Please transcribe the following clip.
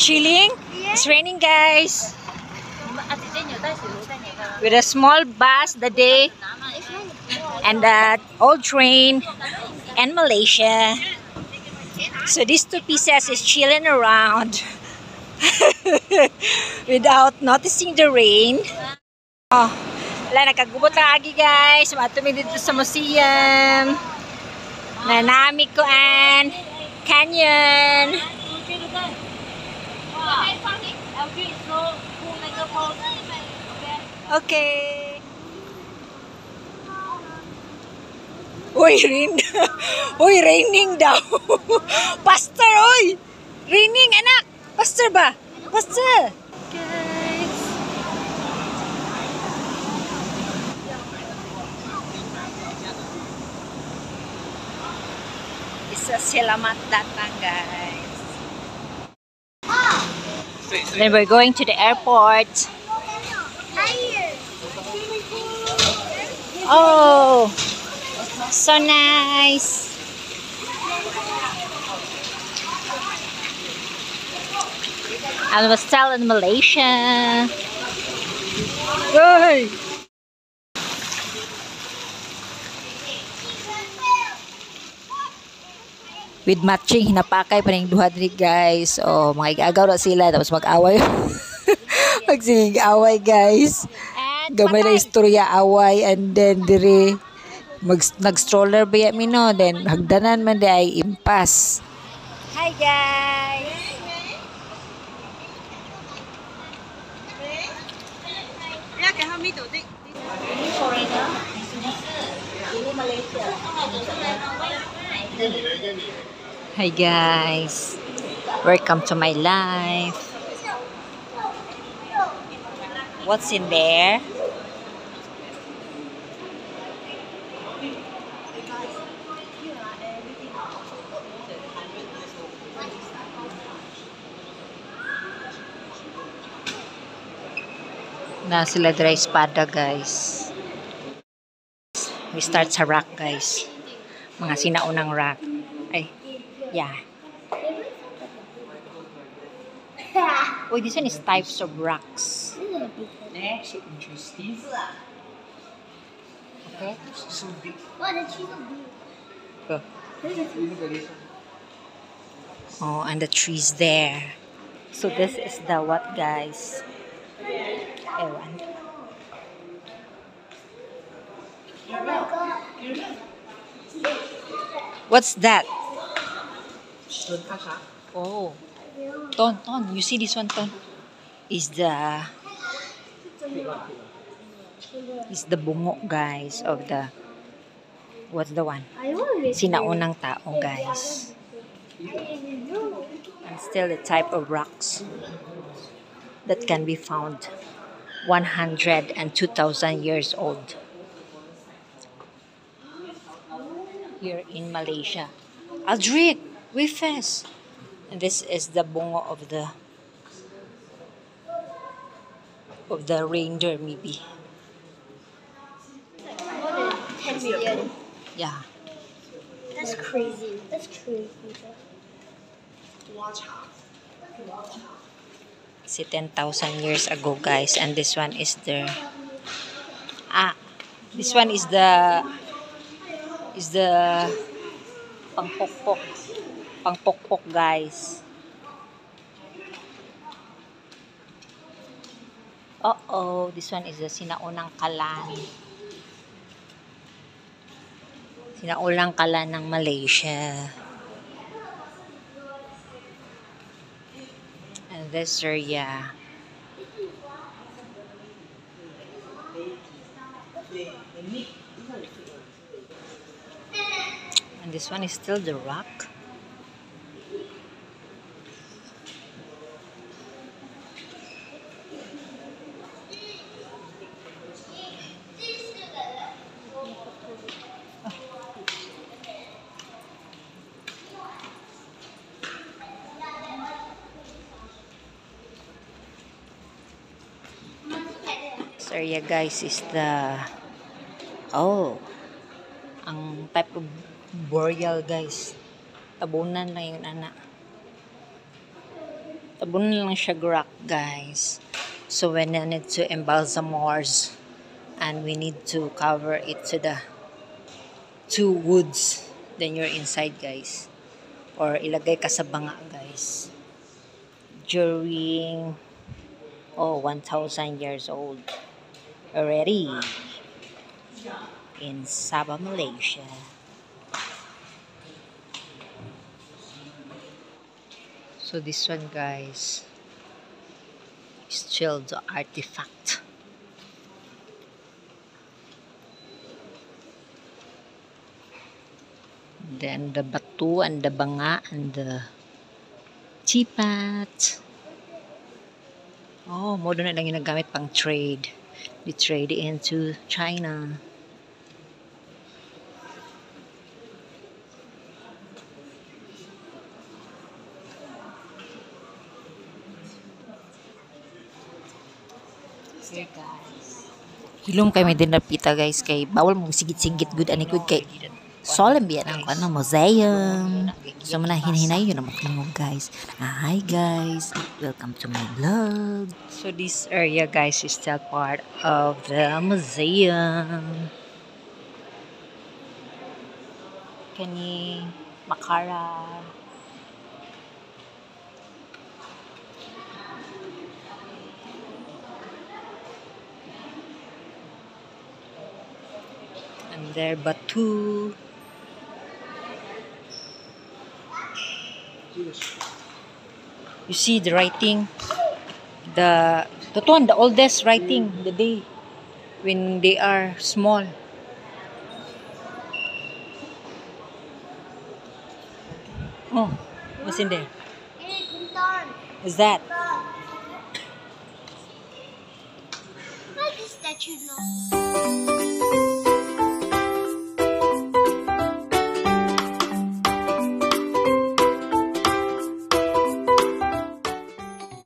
chilling. It's raining, guys. With a small bus the day and the old train and Malaysia. So these two pieces is chilling around without noticing the rain. Oh, wala, nakagubot lang agi, guys. Matumi dito sa museum. Nanami ko an canyon. Okay. Uy, rain. Uy, raining daw. Pastor, uy. Raining, anak. Pastor ba? Pastor. Guys. Isa selamat datang, guys. Then we're going to the airport. Oh, so nice. I was still in Malaysia. Hey. With matching, hinapakay pa rin duha diri, guys. Oh, mga igagaw na sila, tapos mag-away. Magsigig-away, guys. Gamay na istorya, away, and then diri nag-stroller ba yan, no? Then hagdanan man di ay impas. Hi, guys! Hi, guys! Welcome to my life. What's in there? Na sila dry espada, guys. We start sa rock, guys. Mga sinaunang rock. Ay, yeah. Oh, this one is types of rocks. So interesting. Okay. So big. Oh, and the trees there. So this is the what, guys? Ewan. What's that? Oh, Ton, you see this one, Ton? Is the bungo, guys, of the, what's the one? Sinaunang tao, guys. And still the type of rocks that can be found 100 and 2,000 years old here in Malaysia. Aldrich, we fast. And this is the bungo of the reindeer, maybe. More than 10 million. Yeah. That's crazy. That's crazy. See, 10,000 years ago, guys. And this one is this one is the pangpokpok, guys. Uh-oh, this one is the sinaunang kalan. Sinaunang kalan ng Malaysia. And this area. And this one is still the rock. This area, guys, is the ang type of burial, guys. Tabunan lang yun, anak. Tabon lang siya rock, guys. So we need to embalsamors and we need to cover it to the two woods. Then you're inside, guys. Or ilagay ka sa banga, guys. During 1,000 years old already in Sabah, Malaysia. So this one, guys, is still the artifact. Then the batu and the banga and the chipat. Oh, mo doon na lang ginagamit pang trade. They trade into China. Here, guys. Hilom kay may dinapita, guys, kay bawal mong sigit-sigit good ani good kay solemn biyan ang ano museum. So manahin-hinay yun naman mo, guys. Hi, guys. Welcome to my vlog. So this area, guys, is still part of the museum. Kani Makara. And there batu. You see the writing, the oldest writing, the day when they are small. Oh, what's in there? Hey, Kuntan. Is that? Why this statue now?